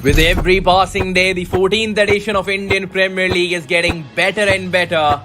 With every passing day, the 14th edition of Indian Premier League is getting better and better.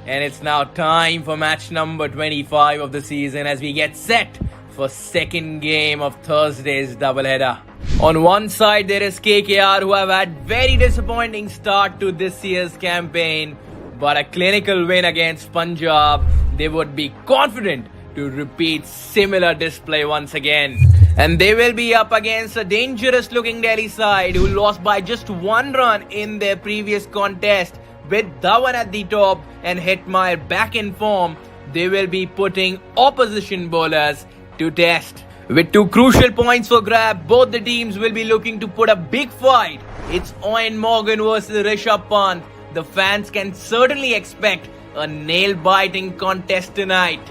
And it's now time for match number 25 of the season as we get set for second game of Thursday's doubleheader. On one side, there is KKR, who have had very disappointing start to this year's campaign. But a clinical win against Punjab, they would be confident to repeat similar display once again. And they will be up against a dangerous looking Delhi side who lost by just one run in their previous contest. With Dhawan at the top and Hetmeyer back in form, they will be putting opposition bowlers to test. With two crucial points for grab, both the teams will be looking to put a big fight. It's Eoin versus Rishabh Pant. The fans can certainly expect a nail-biting contest tonight.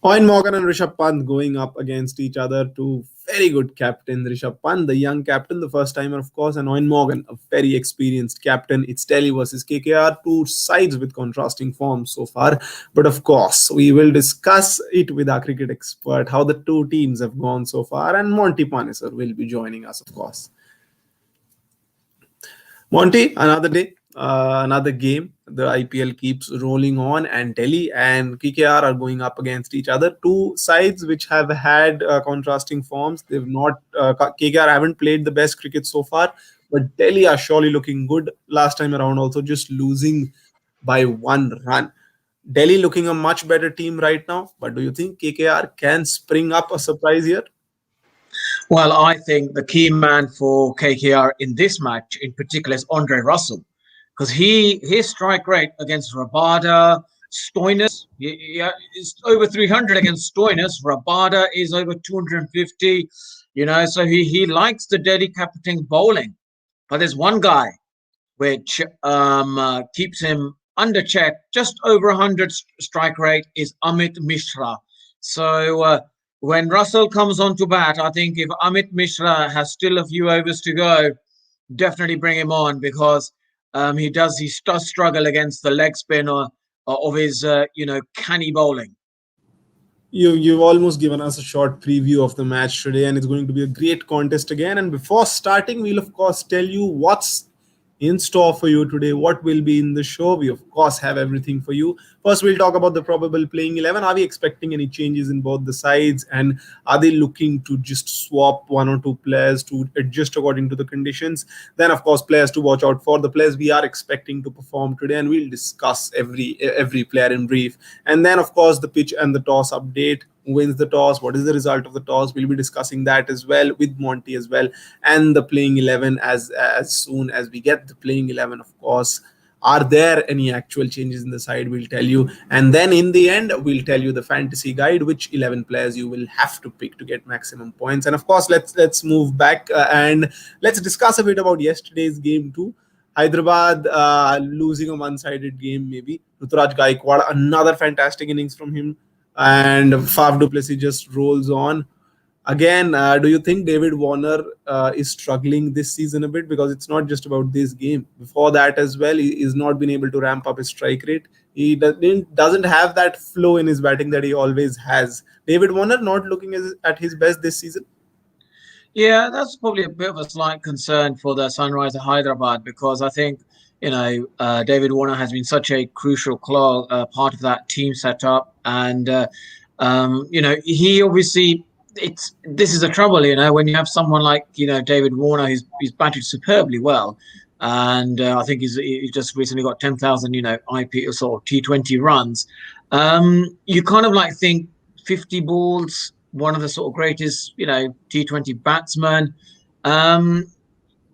Eoin Morgan and Rishabh Pant going up against each other. Two very good captains. Rishabh Pant, the young captain, the first timer, of course, and Eoin Morgan, a very experienced captain. It's Delhi versus KKR, two sides with contrasting forms so far. But of course, we will discuss it with our cricket expert, how the two teams have gone so far, and Monty Panesar will be joining us, of course. Monty, another day, another game. The IPL keeps rolling on, and Delhi and KKR are going up against each other. Two sides which have had contrasting forms. They've not KKR haven't played the best cricket so far, but Delhi are surely looking good. Last time around, also just losing by one run. Delhi looking a much better team right now, but do you think KKR can spring up a surprise here? Well, I think the key man for KKR in this match in particular is Andre Russell, because his strike rate against Rabada, Stoinis, is over 300 against Stoinis. Rabada is over 250, so he likes the Delhi captain bowling. But there's one guy which keeps him under check, just over 100 strike rate, is Amit Mishra. So when Russell comes on to bat, I think if Amit Mishra has still a few overs to go, definitely bring him on, because he does struggle against the leg spin of his canny bowling. You've almost given us a short preview of the match today, and it's going to be a great contest again. And before starting, we'll of course tell you what's in store for you today, what will be in the show. We of course have everything for you. First, we'll talk about the probable playing 11. Are we expecting any changes in both the sides, and are they looking to just swap one or two players to adjust according to the conditions? Then of course, players to watch out for, the players we are expecting to perform today, and we'll discuss every player in brief. And then of course, the pitch and the toss update. Who wins the toss? What is the result of the toss? We'll be discussing that as well with Monty as well, and the playing 11 as soon as we get the playing 11. Of course, are there any actual changes in the side? We'll tell you, and then in the end, we'll tell you the fantasy guide, which 11 players you will have to pick to get maximum points. And of course, let's move back and let's discuss a bit about yesterday's game too. Hyderabad losing a one-sided game, maybe. Ruturaj Gaikwad, another fantastic innings from him. And Faf du Plessis just rolls on. Again, do you think David Warner is struggling this season a bit? Because it's not just about this game. Before that as well, he's not been able to ramp up his strike rate. He doesn't have that flow in his batting that he always has. David Warner not looking at his best this season? Yeah, that's probably a bit of a slight concern for the Sunrisers Hyderabad, because I think David Warner has been such a crucial part of that team setup, and he obviously, this is the trouble, when you have someone like David Warner, he's batted superbly well, and I think he just recently got 10,000 IP or sort of T20 runs. You kind of think 50 balls, one of the sort of greatest T20 batsmen.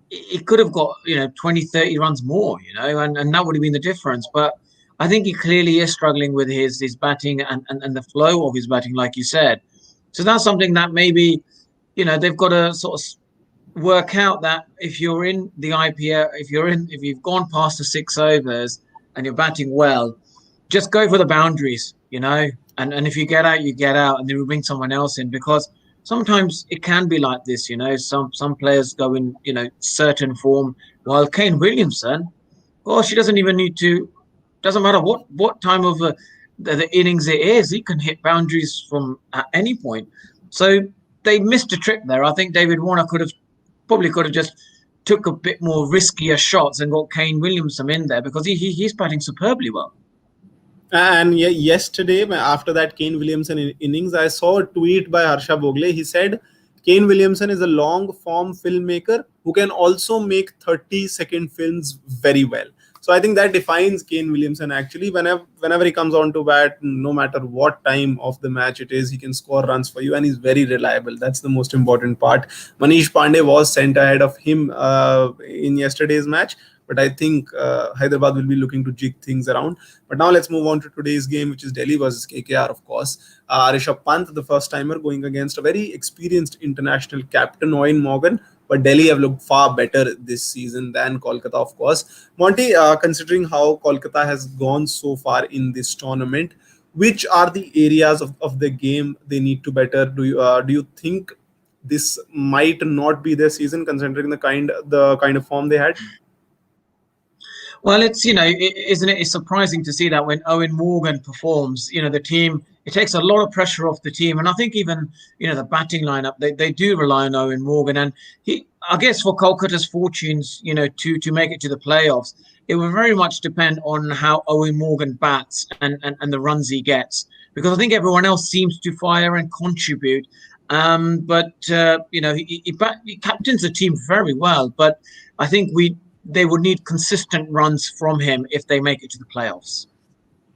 He could have got 20, 30 runs more, and that would have been the difference. But I think he clearly is struggling with his batting and the flow of his batting, like you said. So that's something that maybe they've got to sort of work out, that if you're in the IPL, if you've gone past the 6 overs and you're batting well, just go for the boundaries, and if you get out, you get out, and then we bring someone else in, because sometimes it can be like this, some players go in, certain form, while Kane Williamson, she doesn't even need to, doesn't matter what time of the innings it is. He can hit boundaries from at any point. So they missed a trick there. I think David Warner could have just took a bit more riskier shots and got Kane Williamson in there because he's batting superbly well. And yesterday, after that Kane Williamson innings, I saw a tweet by Harsha Bogle. He said, Kane Williamson is a long form filmmaker who can also make 30-second films very well. So I think that defines Kane Williamson actually. Whenever he comes on to bat, no matter what time of the match it is, he can score runs for you and he's very reliable. That's the most important part. Manish Pandey was sent ahead of him in yesterday's match. But I think Hyderabad will be looking to jig things around. But now let's move on to today's game, which is Delhi versus KKR, of course. Rishabh Pant, the first timer, going against a very experienced international captain, Eoin Morgan. But Delhi have looked far better this season than Kolkata, of course. Monty, considering how Kolkata has gone so far in this tournament, which are the areas of the game they need to better? Do you think this might not be their season, considering the kind of form they had? Well, isn't it? It's surprising to see that when Eoin Morgan performs, the team, it takes a lot of pressure off the team. And I think even, the batting lineup, they do rely on Eoin Morgan. And I guess for Kolkata's fortunes, to make it to the playoffs, it will very much depend on how Eoin Morgan bats and the runs he gets. Because I think everyone else seems to fire and contribute. But he captains the team very well. But I think they would need consistent runs from him if they make it to the playoffs.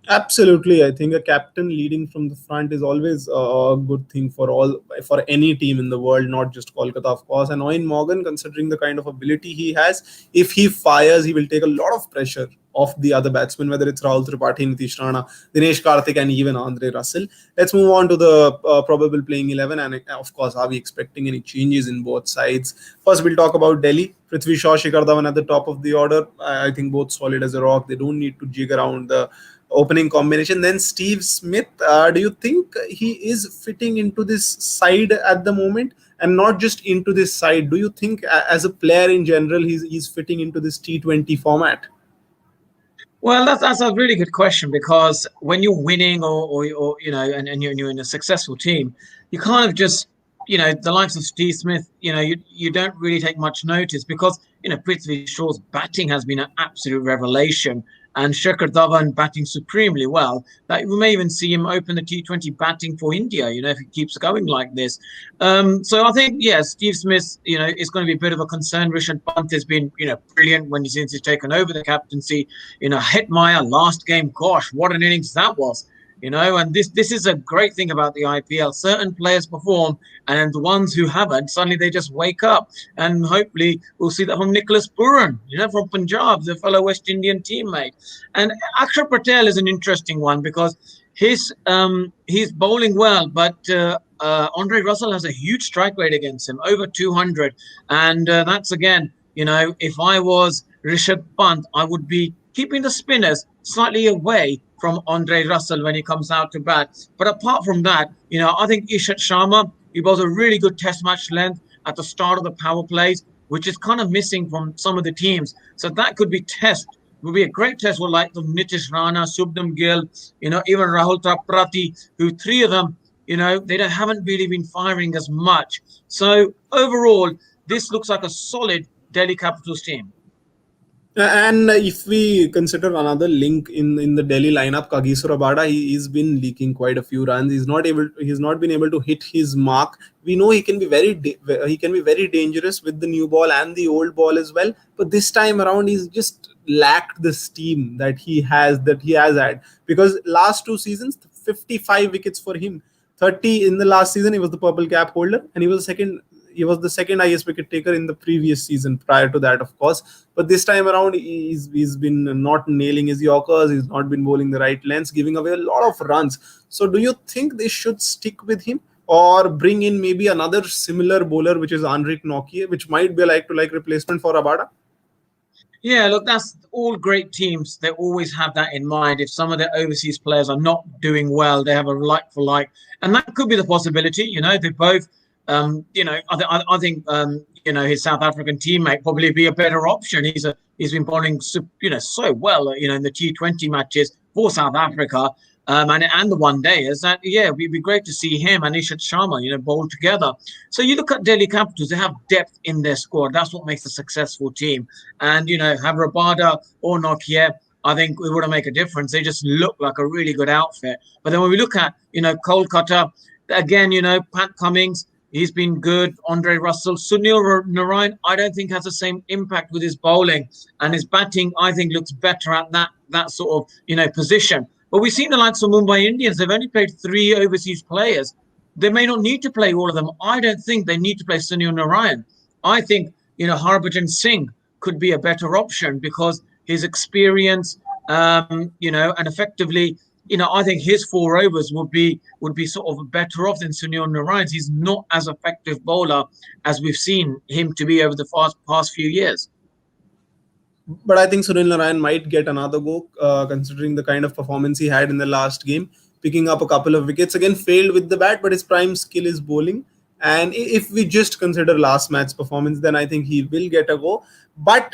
Absolutely, I think a captain leading from the front is always a good thing for any team in the world, not just Kolkata, of course. And Eoin Morgan, considering the kind of ability he has, if he fires, he will take a lot of pressure off the other batsmen, whether it's Rahul Tripathi, Nitish Rana, Dinesh Karthik, and even Andre Russell. Let's move on to the probable playing 11, and of course, are we expecting any changes in both sides? First, we'll talk about Delhi. Prithvi Shaw, Shikhar Dhawan at the top of the order. I think both solid as a rock. They don't need to jig around the opening combination. Then Steve Smith, do you think he is fitting into this side at the moment? And not just into this side, do you think as a player in general he's fitting into this T20 format? Well, that's a really good question because when you're winning or and you're in a successful team, you kind of just the likes of Steve Smith, you don't really take much notice because Prithvi Shaw's batting has been an absolute revelation. And Shikhar Dhawan batting supremely well. That we may even see him open the T20 batting for India, if he keeps going like this. So I think, Steve Smith, is going to be a bit of a concern. Rishabh Pant has been, brilliant since he's taken over the captaincy. Hetmeyer last game, gosh, what an innings that was. And this is a great thing about the IPL. Certain players perform, and the ones who haven't, suddenly they just wake up. And hopefully we'll see that from Nicholas Puran, from Punjab, the fellow West Indian teammate. And Akshar Patel is an interesting one because he's bowling well, but Andre Russell has a huge strike rate against him, over 200. And that's, again, if I was Rishabh Pant, I would be keeping the spinners slightly away from Andre Russell when he comes out to bat. But apart from that, I think Ishat Sharma, he bowls a really good test match length at the start of the power plays, which is kind of missing from some of the teams. So that could be a great test with like the Nitish Rana, Subdam Gill, even Rahul Tripathi, who three of them, they haven't really been firing as much. So overall, this looks like a solid Delhi Capitals team. And if we consider another link in the Delhi lineup, Kagiso Rabada, he's been leaking quite a few runs. He's not been able to hit his mark. We know he can be very dangerous with the new ball and the old ball as well. But this time around, he's just lacked the steam that he has had, because last two seasons, 55 wickets for him. 30 in the last season, he was the purple cap holder, and he was the second highest wicket taker in the previous season prior to that, of course. But this time around, he's been not nailing his Yorkers. He's not been bowling the right lengths, giving away a lot of runs. So do you think they should stick with him or bring in maybe another similar bowler, which is Anrik Nokia, which might be a like replacement for Rabada? Yeah, look, that's all great teams. They always have that in mind. If some of their overseas players are not doing well, they have a like for like. And that could be the possibility. They both I think his South African teammate probably be a better option. He's been bowling so well in the T20 matches for South Africa. and the one day is that it'd be great to see him and Ishant Sharma, bowl together. So you look at Delhi Capitals, they have depth in their squad. That's what makes a successful team. And have Rabada or Nokia, I think it would make a difference. They just look like a really good outfit. But then when we look at Kolkata, again, Pat Cummings, he's been good. Andre Russell, Sunil Narayan, I don't think has the same impact with his bowling, and his batting, I think, looks better at that sort of position. But we've seen the likes of Mumbai Indians. They've only played 3 overseas players. They may not need to play all of them. I don't think they need to play Sunil Narayan. I think Harbhajan Singh could be a better option because his experience, and effectively, I think his 4 overs would be sort of better off than Sunil Narayan's. He's not as effective bowler as we've seen him to be over the past few years. But I think Sunil Narayan might get another go, considering the kind of performance he had in the last game, picking up a couple of wickets. Again, failed with the bat, but his prime skill is bowling. And if we just consider last match performance, then I think he will get a go. But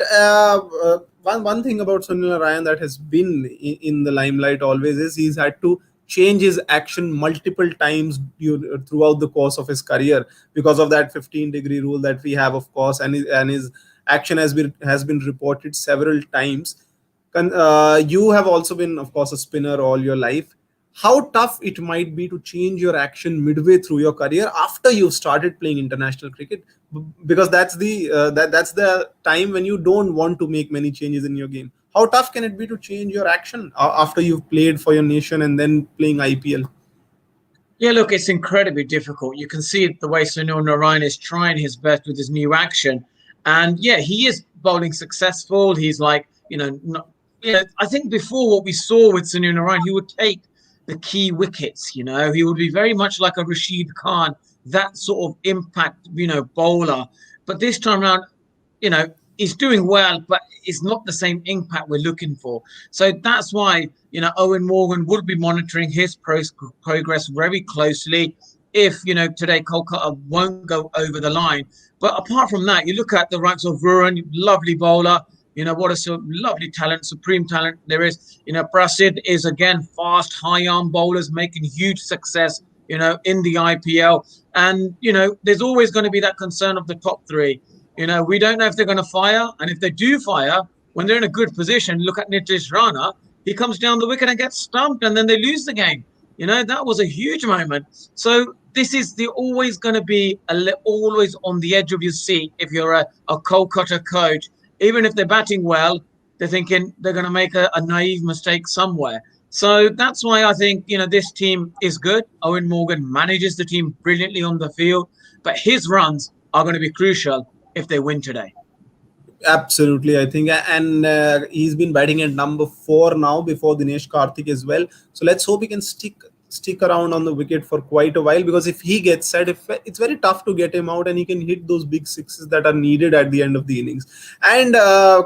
one thing about Sunil Narayan that has been in the limelight always is he's had to change his action multiple times throughout the course of his career because of that 15-degree rule that we have, of course, and his action has been reported several times. You have also been, of course, a spinner all your life. How tough it might be to change your action midway through your career after you've started playing international cricket, because that's the time when you don't want to make many changes in your game. How tough can it be to change your action after you've played for your nation and then playing IPL? Yeah, look, it's incredibly difficult. You can see the way Sunil Narayan is trying his best with his new action. And yeah, he is bowling successful. He's like, I think before what we saw with Sunil Narayan, he would take the key wickets, he would be very much like a Rashid Khan, that sort of impact, bowler. But this time around, he's doing well, but it's not the same impact we're looking for. So that's why, Eoin Morgan would be monitoring his progress very closely if, today Kolkata won't go over the line. But apart from that, you look at the ranks of Varun, lovely bowler. What a lovely talent, supreme talent there is. Prasid is, again, fast, high-arm bowlers making huge success, in the IPL. And, there's always going to be that concern of the top 3. We don't know if they're going to fire. And if they do fire, when they're in a good position, look at Nitish Rana. He comes down the wicket and gets stumped, and then they lose the game. That was a huge moment. So they're always going to be always on the edge of your seat if you're a Kolkata coach. Even if they're batting well, they're thinking they're going to make a naive mistake somewhere. So that's why I think, this team is good. Eoin Morgan manages the team brilliantly on the field, but his runs are going to be crucial if they win today. Absolutely, I think, and he's been batting at number 4 now before Dinesh Karthik as well. So let's hope he can stick around on the wicket for quite a while, because if he gets set, it's very tough to get him out, and he can hit those big sixes that are needed at the end of the innings. And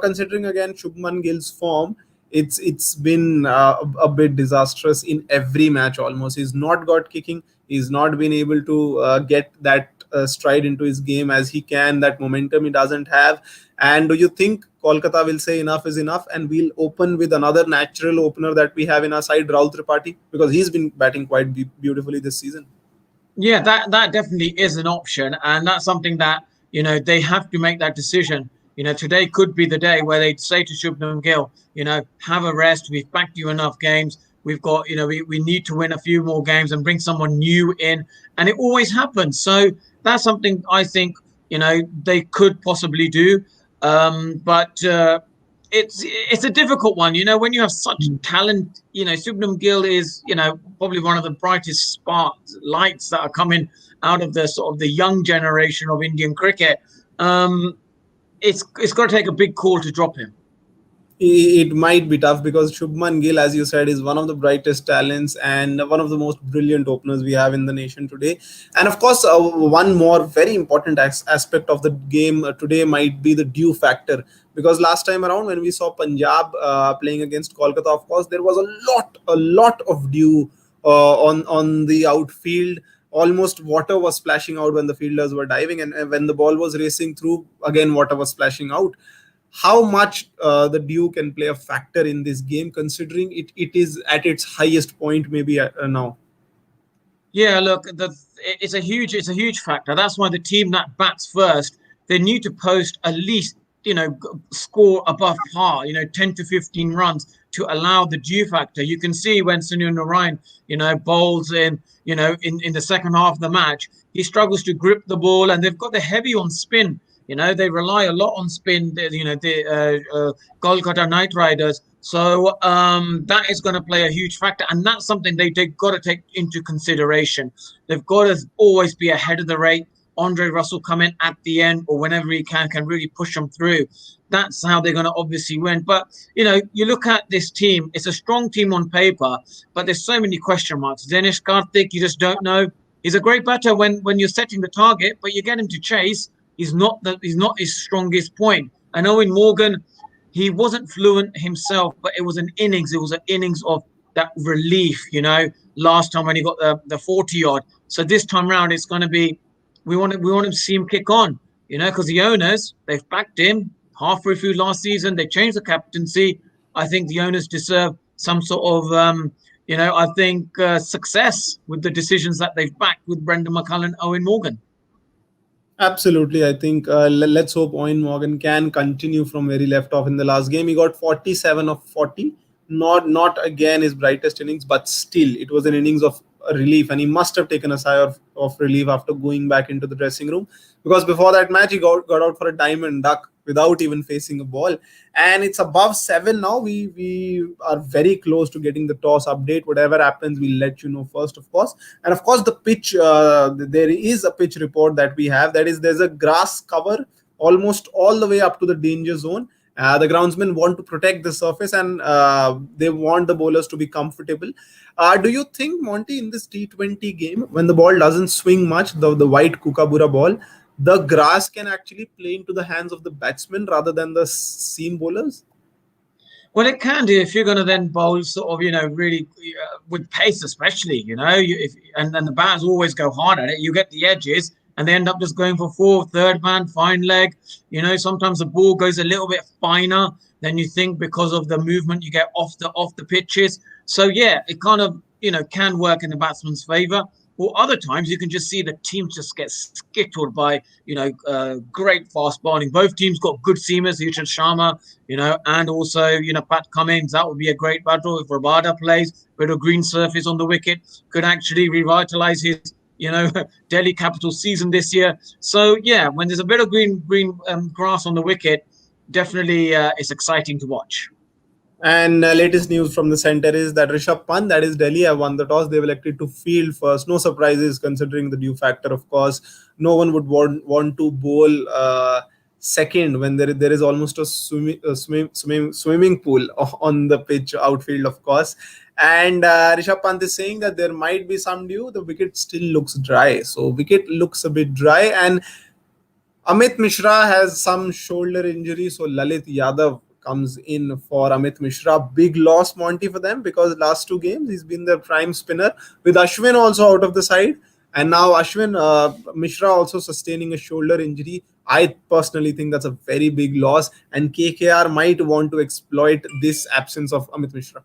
considering again Shubman Gill's form, it's been a bit disastrous in every match almost. He's not got kicking. He's not been able to get that stride into his game as he can. That momentum he doesn't have. And do you think Kolkata will say enough is enough and we'll open with another natural opener that we have in our side, Rahul Tripathi, because he's been batting quite beautifully this season? Yeah, that definitely is an option, and that's something that they have to make that decision. Today could be the day where they say to Shubman Gill, have a rest. We've backed you enough games. We've got, we need to win a few more games and bring someone new in, and it always happens. So that's something I think they could possibly do. But it's a difficult one. When you have such talent, Shubman Gill is, probably one of the brightest lights that are coming out of the sort of the young generation of Indian cricket. It's got to take a big call to drop him. It might be tough because Shubman Gill, as you said, is one of the brightest talents and one of the most brilliant openers we have in the nation today. And of course, one more very important aspect of the game today might be the dew factor. Because last time around when we saw Punjab playing against Kolkata, of course, there was a lot of dew on the outfield. Almost water was splashing out when the fielders were diving, and when the ball was racing through, again, water was splashing out. how much the dew can play a factor in this game, considering it is at its highest point maybe now. Yeah, look, it's a huge factor. That's why the team that bats first, they need to post at least, score above par, 10 to 15 runs to allow the due factor. You can see when Sunil Narayan, bowls in the second half of the match, he struggles to grip the ball, and they've got the heavy on spin. They rely a lot on spin. The Kolkata Knight Riders. So that is going to play a huge factor, and that's something they've got to take into consideration. They've got to always be ahead of the rate. Andre Russell come in at the end or whenever he can really push them through. That's how they're going to obviously win. But you look at this team; it's a strong team on paper, but there's so many question marks. Dinesh Karthik, you just don't know. He's a great batter when you're setting the target, but you get him to chase. He's not his strongest point. And Eoin Morgan, he wasn't fluent himself, but it was an innings. It was an innings of that relief, last time when he got the 40 odd. So this time round, it's going to be, we want to see him kick on, because the owners, they've backed him halfway through last season. They changed the captaincy. I think the owners deserve some sort of, I think success with the decisions that they've backed with Brendan McCullum and Eoin Morgan. Absolutely. I think let's hope Eoin Morgan can continue from where he left off in the last game. He got 47 of 40. Not again his brightest innings, but still it was an innings of relief, and he must have taken a sigh of relief after going back into the dressing room, because before that match he got out for a diamond duck without even facing a ball. And it's above 7 now. We are very close to getting the toss update. Whatever happens, we'll let you know first, of course. And of course the pitch, there is a pitch report that we have, that is there's a grass cover almost all the way up to the danger zone. The groundsmen want to protect the surface, and they want the bowlers to be comfortable. Do you think, Monty, in this T20 game, when the ball doesn't swing much, the white Kookaburra ball, the grass can actually play into the hands of the batsmen rather than the seam bowlers? Well, it can do if you're going to then bowl sort of, really with pace, especially, and then the batters always go hard at it. You get the edges, and they end up just going for third man, fine leg. Sometimes the ball goes a little bit finer than you think because of the movement you get off the pitches. So yeah, it kind of can work in the batsman's favour. Or other times you can just see the team just get skittled by great fast bowling. Both teams got good seamers, Ishant Sharma, and also Pat Cummins. That would be a great battle if Rabada plays. Bit of green surface on the wicket could actually revitalise his Delhi Capital season this year. So yeah, when there's a bit of green grass on the wicket, definitely it's exciting to watch. And latest news from the center is that Rishabh Pant, that is Delhi, have won the toss. They've elected to field first. No surprises considering the due factor, of course. No one would want to bowl second when there is almost a swimming pool on the pitch, outfield, of course. And Rishabh Pant is saying that there might be some dew. The wicket still looks dry. So wicket looks a bit dry. And Amit Mishra has some shoulder injury. So Lalit Yadav comes in for Amit Mishra. Big loss, Monty, for them, because last 2 games he's been their prime spinner, with Ashwin also out of the side. And now Mishra also sustaining a shoulder injury. I personally think that's a very big loss, and KKR might want to exploit this absence of Amit Mishra.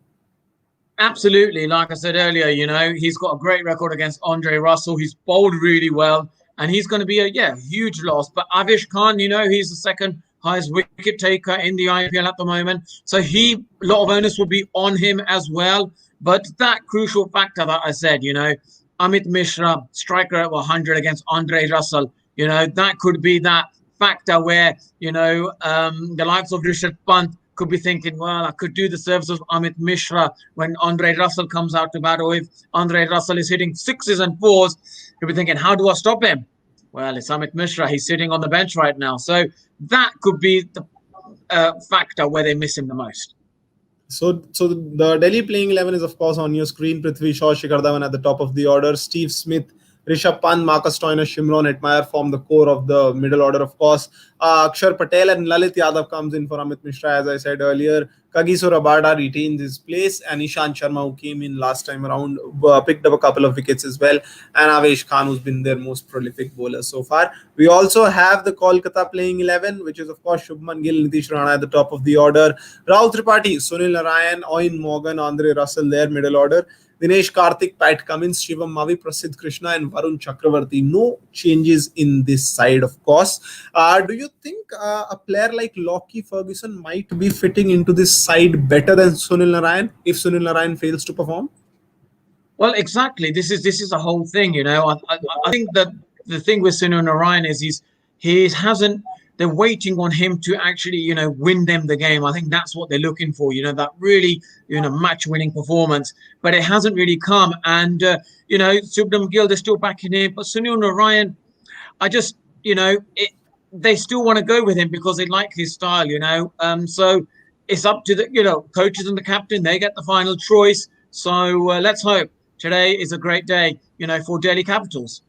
Absolutely. Like I said earlier, he's got a great record against Andre Russell. He's bowled really well, and he's going to be a huge loss. But Avish Khan, he's the second highest wicket taker in the IPL at the moment. So a lot of owners will be on him as well. But that crucial factor that I said, Amit Mishra, striker at 100 against Andre Russell, that could be that factor where, the likes of Rishabh Pant could be thinking, well, I could do the service of Amit Mishra when Andre Russell comes out to bat, or if Andre Russell is hitting 6s and 4s, he'll be thinking, how do I stop him? Well, it's Amit Mishra. He's sitting on the bench right now. So that could be the factor where they miss him the most. So the Delhi playing 11 is, of course, on your screen. Prithvi Shaw, Shikhar Dhawan at the top of the order. Steve Smith, Rishabh Pant, Marcus Stoinis, Shimron Hetmeyer form the core of the middle order, of course. Akshar Patel and Lalit Yadav comes in for Amit Mishra, as I said earlier. Kagiso Rabada retains his place, and Ishant Sharma, who came in last time around, picked up a couple of wickets as well, and Avesh Khan, who's been their most prolific bowler so far. We also have the Kolkata playing 11, which is of course Shubman Gill, Nitish Rana at the top of the order, Rahul Tripathi, Sunil Narayan, Eoin Morgan, Andre Russell, their middle order. Dinesh Karthik, Pat Cummins, Shivam Mavi, Prasidh Krishna, and Varun Chakravarti. No changes in this side, of course. Do you think a player like Lockie Ferguson might be fitting into this side better than Sunil Narayan if Sunil Narayan fails to perform? Well, exactly. This is a whole thing, you know. I think that the thing with Sunil Narayan is he hasn't. They're waiting on him to actually, you know, win them the game. I think that's what they're looking for, you know, that really, you know, match-winning performance. But it hasn't really come. And you know, Subham Gill, they're still backing him. But Sunil Narayan, I just, you know, they still want to go with him because they like his style, you know. So it's up to the, you know, coaches and the captain. They get the final choice. So let's hope today is a great day, you know, for Delhi Capitals.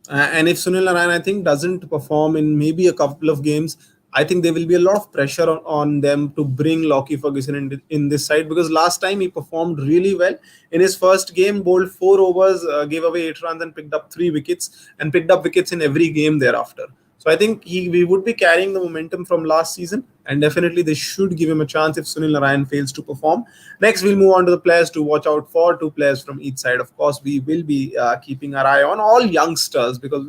And if Sunil Narayan, I think, doesn't perform in maybe a couple of games, I think there will be a lot of pressure on them to bring Lockie Ferguson in this side, because last time he performed really well. In his first game, bowled 4 overs, gave away 8 runs and picked up 3 wickets, and picked up wickets in every game thereafter. So I think we would be carrying the momentum from last season, and definitely they should give him a chance if Sunil Narayan fails to perform. Next, we'll move on to the players to watch out for. 2 players from each side. Of course, we will be keeping our eye on all youngsters, because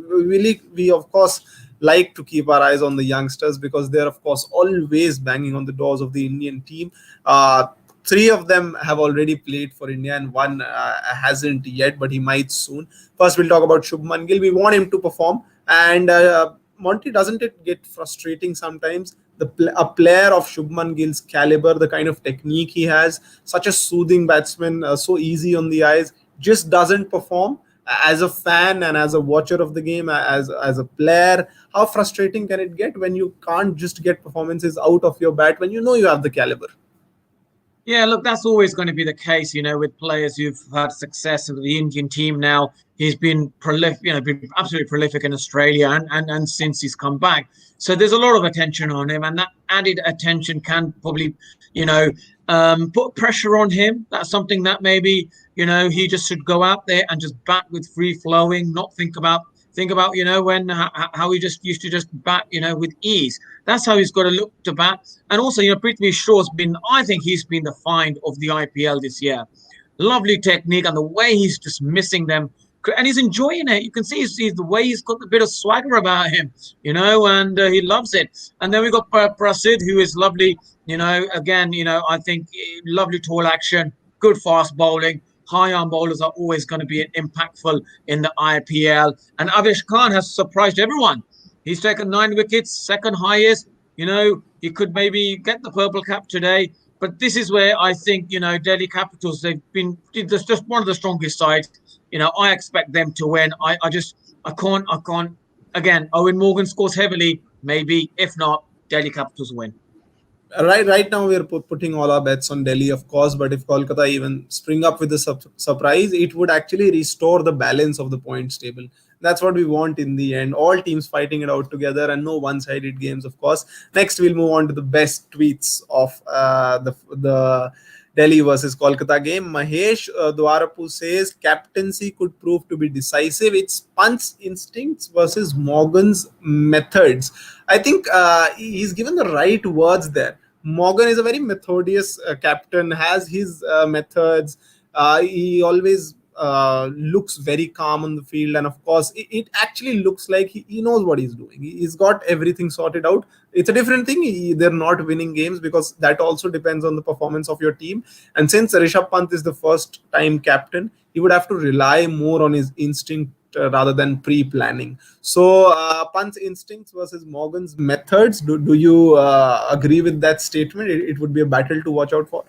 we of course like to keep our eyes on the youngsters, because they're of course always banging on the doors of the Indian team. 3 of them have already played for India, and one hasn't yet, but he might soon. First, we'll talk about Shubman Gill. We want him to perform, and Monty, doesn't it get frustrating sometimes? A player of Shubman Gill's caliber, the kind of technique he has, such a soothing batsman, so easy on the eyes, just doesn't perform. As a fan and as a watcher of the game, as a player, how frustrating can it get when you can't just get performances out of your bat when you know you have the caliber? Yeah, look, that's always going to be the case, you know, with players who've had success with the Indian team now. He's been prolific, you know, been absolutely prolific in Australia and since he's come back. So there's a lot of attention on him, and that added attention can probably, you know, put pressure on him. That's something that maybe, you know, he just should go out there and just bat with free flowing, not think about, you know, when how he just used to just bat, you know, with ease. That's how he's got to look to bat. And also, you know, Prithvi Shaw's been, I think he's been the find of the IPL this year. Lovely technique, and the way he's just missing them, and he's enjoying it. You can see the way he's got a bit of swagger about him, you know, and he loves it. And then we got Prasid, who is lovely, you know, again, you know, I think lovely tall action, good fast bowling. High arm bowlers are always going to be impactful in the IPL. And Avesh Khan has surprised everyone. He's taken 9 wickets, second highest. You know, he could maybe get the purple cap today. But this is where I think, you know, Delhi Capitals, they've been just one of the strongest sides. You know, I expect them to win. I can't. Again, Owen Morgan scores heavily. Maybe, if not, Delhi Capitals win. Right now, we are putting all our bets on Delhi, of course. But if Kolkata even spring up with a surprise, it would actually restore the balance of the points table. That's what we want in the end. All teams fighting it out together, and no one-sided games, of course. Next, we'll move on to the best tweets of the Delhi versus Kolkata game. Mahesh Dwarapu says captaincy could prove to be decisive. It's Pant's instincts versus Morgan's methods. I think he's given the right words there. Morgan is a very methodious captain, has his methods. He always looks very calm on the field, and of course it actually looks like he knows what he's doing. He's got everything sorted out. It's a different thing, they're not winning games, because that also depends on the performance of your team. And since Rishabh Pant is the first time captain, he would have to rely more on his instinct rather than pre-planning. So Pant's instincts versus Morgan's methods, do you agree with that statement? It would be a battle to watch out for.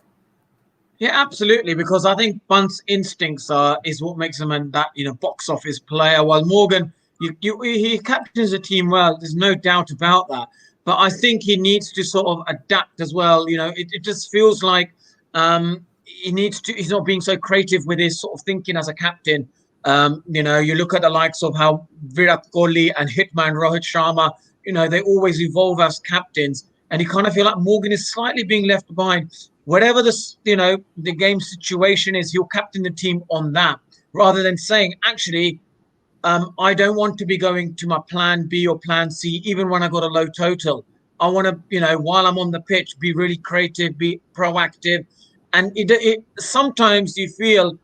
Yeah, absolutely. Because I think Bunt's instincts is what makes him that, you know, box office player. While Morgan, he captains a team well. There's no doubt about that. But I think he needs to sort of adapt as well. You know, it just feels like he needs to. He's not being so creative with his sort of thinking as a captain. You know, you look at the likes of how Virat Kohli and Hitman Rohit Sharma, you know, they always evolve as captains. and you kind of feel like Morgan is slightly being left behind. Whatever the game situation is, he'll captain the team on that rather than saying, actually, I don't want to be going to my plan B or plan C, even when I got a low total. I want to, while I'm on the pitch, be really creative, be proactive. And sometimes you feel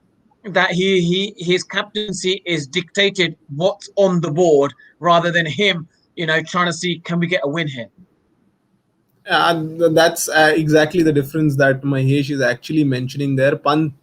that his captaincy is dictated what's on the board rather than him, trying to see, can we get a win here? That's exactly the difference that Mahesh is actually mentioning there. Pant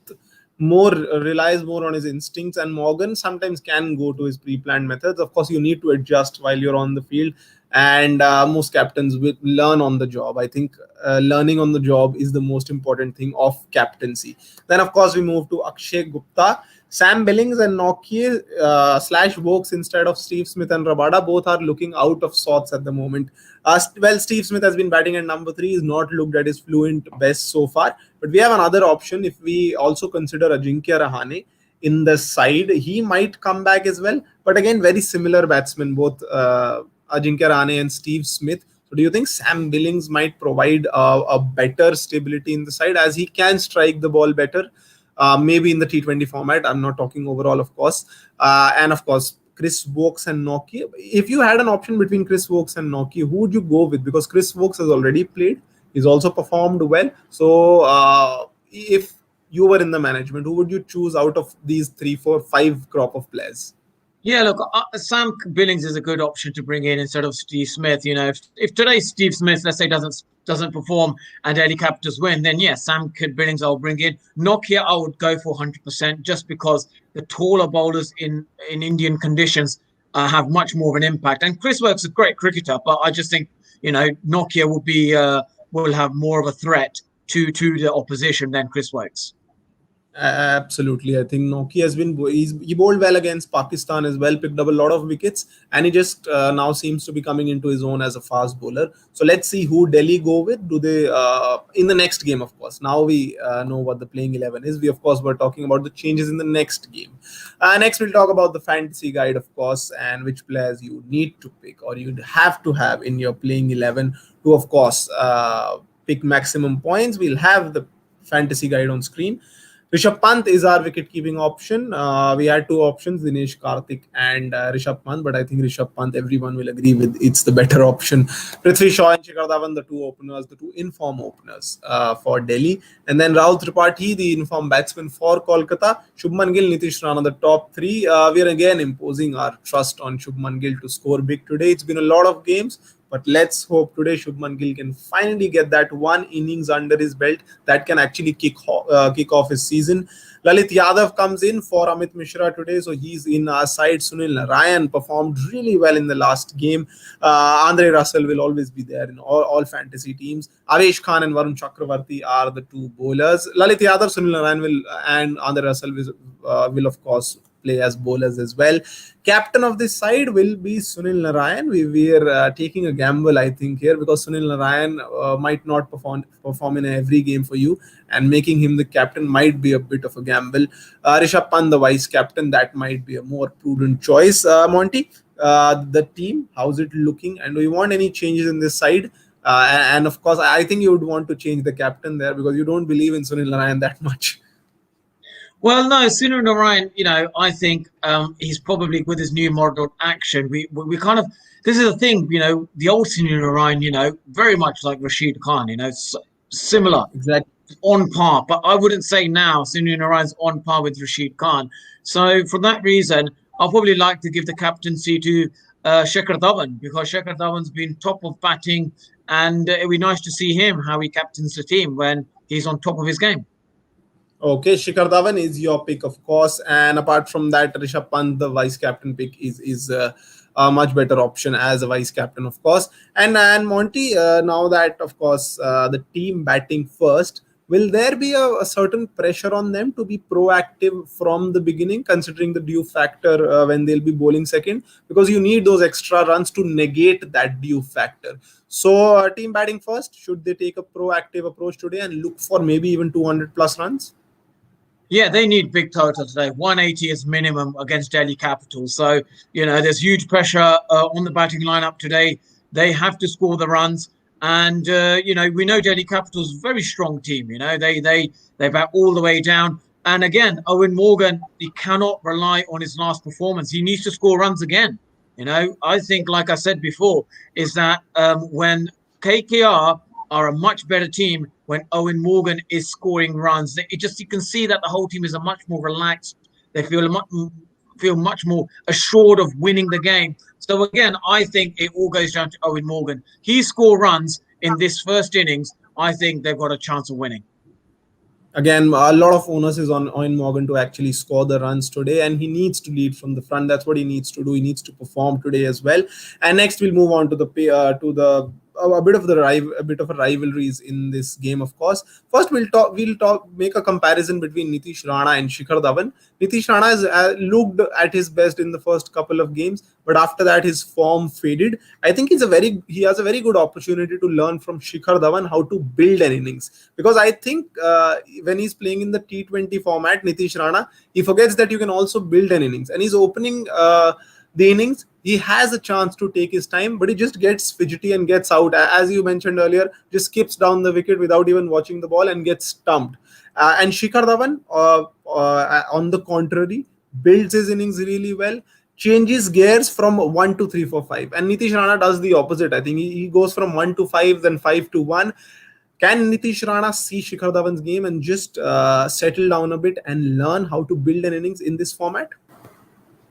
more relies more on his instincts, and Morgan sometimes can go to his pre-planned methods. Of course, you need to adjust while you're on the field, and most captains will learn on the job. I think learning on the job is the most important thing of captaincy. Then, of course, we move to Akshay Gupta. Sam Billings and Nokia slash Vokes instead of Steve Smith and Rabada both are looking out of sorts at the moment. Well, Steve Smith has been batting at number 3. He's not looked at his fluent best so far. But we have another option. If we also consider Ajinkya Rahane in the side, he might come back as well. But again, very similar batsmen, both Ajinkya Rahane and Steve Smith. So do you think Sam Billings might provide a better stability in the side, as he can strike the ball better? Maybe in the T20 format. I'm not talking overall, of course. And of course, Chris Vokes and Nokia. If you had an option between Chris Vokes and Nokia, who would you go with? Because Chris Vokes has already played. He's also performed well. So if you were in the management, who would you choose out of these 3, 4, 5 crop of players? Yeah, look, Sam Billings is a good option to bring in instead of Steve Smith. If today's Steve Smith, let's say, doesn't perform and Delhi Capitals win, then yes, Sam Billings I'll bring in. Nokia I would go for 100% just because the taller bowlers in Indian conditions have much more of an impact. And Chris Work's a great cricketer, but I just think Nokia will have more of a threat to the opposition than Chris Works. Absolutely. I think Nokia has been, he bowled well against Pakistan as well, picked up a lot of wickets, and he just now seems to be coming into his own as a fast bowler. So let's see who Delhi go with. Do they in the next game? Of course, now we know what the playing 11 is. We of course were talking about the changes in the next game. Next we'll talk about the fantasy guide, of course, and which players you need to pick or you'd have to have in your playing 11 to, of course, pick maximum points. We'll have the fantasy guide on screen. Rishabh Pant is our wicket-keeping option. We had 2 options, Dinesh Karthik and Rishabh Pant, but I think Rishabh Pant, everyone will agree with, it's the better option. Prithvi Shaw and Shikhar Dhawan, the 2 openers, the 2 inform openers for Delhi. And then Rahul Tripathi, the inform batsman for Kolkata. Shubman Gill, Nitish Rana, the top 3. We are again imposing our trust on Shubman Gill to score big today. It's been a lot of games, but let's hope today Shubman Gill can finally get that one innings under his belt that can actually kick off his season. Lalit Yadav comes in for Amit Mishra today, so he's in our side. Sunil Narayan performed really well in the last game. Andre Russell will always be there in all fantasy teams. Avesh Khan and Varun Chakravarti are the 2 bowlers. Lalit Yadav, Sunil Narayan and Andre Russell will of course play as bowlers as well. Captain of this side will be Sunil Narayan. We are taking a gamble, I think, here, because Sunil Narayan might not perform in every game for you, and making him the captain might be a bit of a gamble. Rishabh Pant, the vice captain, that might be a more prudent choice. Monty, the team, how's it looking? And do you want any changes in this side? And of course, I think you would want to change the captain there because you don't believe in Sunil Narayan that much. Well, no, Sunil Narayan, I think he's probably, with his new model action, we kind of, this is the thing, the old Sunil Narayan, very much like Rashid Khan, similar, Exactly. on par. But I wouldn't say now Sunil Narayan's on par with Rashid Khan. So for that reason, I'll probably like to give the captaincy to Shikhar Dhawan, because Shikhar Dhawan's been top of batting, and it'd be nice to see him, how he captains the team when he's on top of his game. Okay, Shikhar Dhawan is your pick, of course. And apart from that, Rishabh Pant, the vice captain pick, is a much better option as a vice captain, of course. And Monty, now that, of course, the team batting first, will there be a certain pressure on them to be proactive from the beginning, considering the due factor when they'll be bowling second? Because you need those extra runs to negate that due factor. So, team batting first, should they take a proactive approach today and look for maybe even 200 plus runs? Yeah, they need big total today. 180 is minimum against Delhi Capitals. So, there's huge pressure on the batting lineup today. They have to score the runs. And we know Delhi Capital's a very strong team. They bat all the way down. And again, Owen Morgan, he cannot rely on his last performance. He needs to score runs again. I think, like I said before, is that when KKR are a much better team when Owen Morgan is scoring runs. You can see that the whole team is a much more relaxed. They feel much more assured of winning the game. So again, I think it all goes down to Owen Morgan. He score runs in this first innings. I think they've got a chance of winning. Again, a lot of onus is on Eoin Morgan to actually score the runs today, and he needs to lead from the front. That's what he needs to do. He needs to perform today as well. And next, we'll move on to the a bit of a rivalries in this game. Of course, first make a comparison between Nitish Rana and Shikhar Dhawan. Nitish Rana has looked at his best in the first couple of games, but after that his form faded. I think he has a very good opportunity to learn from Shikhar Dhawan how to build an innings, because I think when he's playing in the T20 format, Nitish Rana, he forgets that you can also build an innings, and he's opening the innings. He has a chance to take his time, but he just gets fidgety and gets out. As you mentioned earlier, just skips down the wicket without even watching the ball and gets stumped. And Shikhar Dhawan, on the contrary, builds his innings really well, changes gears from 1 to 3 4 5. And Nitish Rana does the opposite. I think he goes from 1 to 5, then 5 to 1. Can Nitish Rana see Shikhar Dhawan's game and just settle down a bit and learn how to build an innings in this format?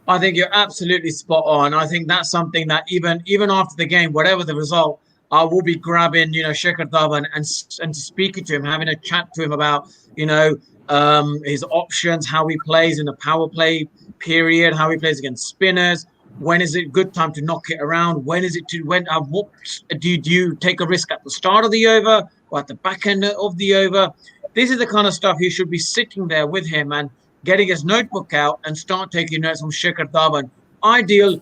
I think you're absolutely spot on. I think that's something that even after the game, whatever the result, I will be grabbing, Shikhar Dhawan and speaking to him, having a chat to him about, his options, how he plays in the power play period, how he plays against spinners. When is it a good time to knock it around? When is it what do you take a risk at the start of the over or at the back end of the over? This is the kind of stuff you should be sitting there with him and getting his notebook out and start taking notes from Shikhar Dhawan. Ideal,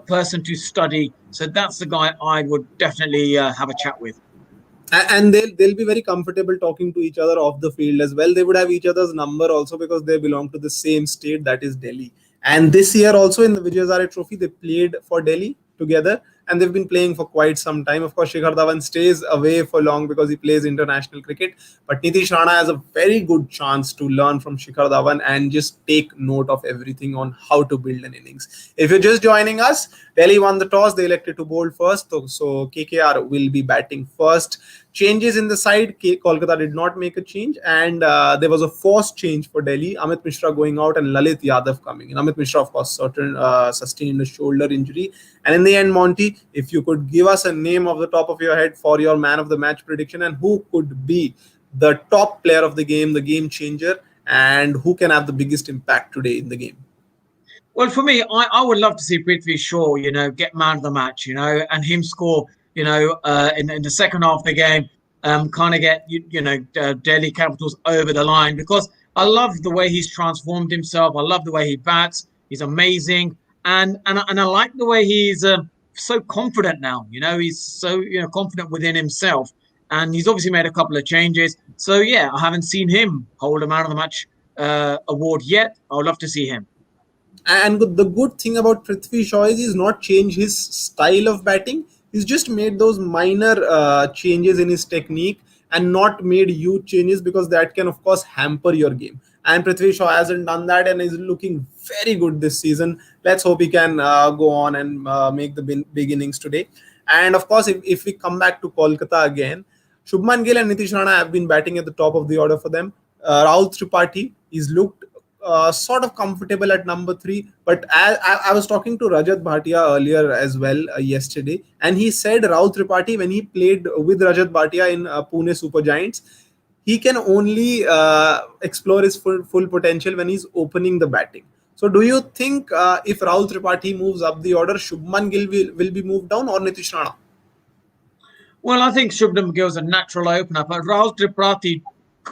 person to study. So that's the guy I would definitely have a chat with. And they'll be very comfortable talking to each other off the field as well. They would have each other's number also, because they belong to the same state, that is Delhi. And this year also in the Vijay Hazare Trophy, they played for Delhi together, and they've been playing for quite some time. Of course, Shikhar Dhawan stays away for long because he plays international cricket, but Nitish Rana has a very good chance to learn from Shikhar Dhawan and just take note of everything on how to build an innings. If you're just joining us, Delhi won the toss. They elected to bowl first, so KKR will be batting first. Changes in the side, Kolkata did not make a change, and there was a forced change for Delhi. Amit Mishra going out and Lalit Yadav coming in. Amit Mishra, of course, sustained a shoulder injury. And in the end, Monty, if you could give us a name off the top of your head for your man of the match prediction, and who could be the top player of the game changer, and who can have the biggest impact today in the game? Well, for me, I would love to see Prithvi Shaw, get man of the match, and him score, in the second half of the game, kind of get, Delhi Capitals over the line, because I love the way he's transformed himself. I love the way he bats. He's amazing. And I like the way he's so confident now. He's so, confident within himself. And he's obviously made a couple of changes. So, yeah, I haven't seen him hold a man of the match award yet. I would love to see him. And the good thing about Prithvi Shaw is he's not changed his style of batting. He's just made those minor changes in his technique and not made huge changes, because that can, of course, hamper your game. And Prithvi Shaw hasn't done that and is looking very good this season. Let's hope he can go on and make the big innings today. And, of course, if we come back to Kolkata again, Shubman Gill and Nitish Rana have been batting at the top of the order for them. Rahul Tripathi, he's looked sort of comfortable at number 3, but I was talking to Rajat Bhatia earlier as well yesterday, and he said Rahul Tripathi, when he played with Rajat Bhatia in Pune Super Giants, he can only explore his full potential when he's opening the batting. So do you think if Rahul Tripathi moves up the order, Shubman Gill will be moved down, or Nitish Rana? Well, I think Shubman Gill's a natural opener, but Rahul Tripathi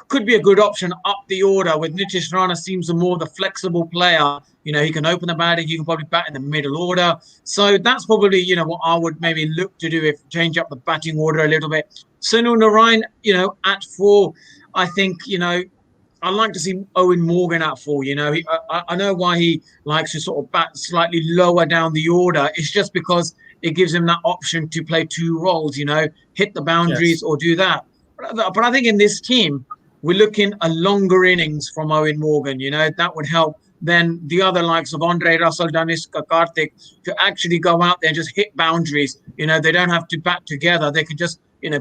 could be a good option up the order. With Nitish Rana seems more the flexible player. He can open the batting. You can probably bat in the middle order. So that's probably, what I would maybe look to do, if change up the batting order a little bit. Sunil Narine, at 4, I think, I like to see Owen Morgan at 4. I know why he likes to sort of bat slightly lower down the order. It's just because it gives him that option to play two roles, hit the boundaries Yes. or do that. But I think in this team, we're looking a longer innings from Owen Morgan, that would help then the other likes of Andre Russell, Daniska Karthik to actually go out there and just hit boundaries. They don't have to bat together. They can just,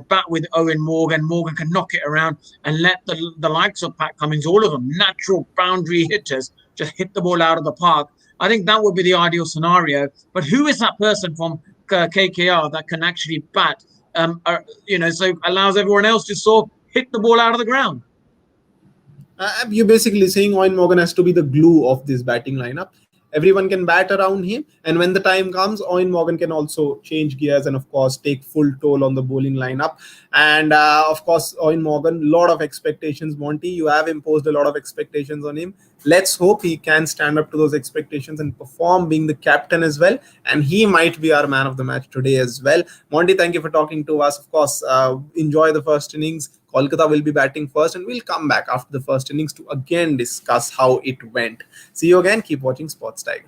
bat with Owen Morgan. Morgan can knock it around and let the likes of Pat Cummins, all of them, natural boundary hitters, just hit the ball out of the park. I think that would be the ideal scenario. But who is that person from KKR that can actually bat, so allows everyone else to sort of hit the ball out of the ground? You're basically saying Eoin Morgan has to be the glue of this batting lineup. Everyone can bat around him, and when the time comes, Eoin Morgan can also change gears and, of course, take full toll on the bowling lineup. And of course, Eoin Morgan, lot of expectations. Monty, you have imposed a lot of expectations on him. Let's hope he can stand up to those expectations and perform, being the captain as well. And he might be our man of the match today as well. Monty, thank you for talking to us. Of course, enjoy the first innings. Kolkata will be batting first, and we'll come back after the first innings to again discuss how it went. See you again. Keep watching SportsTiger.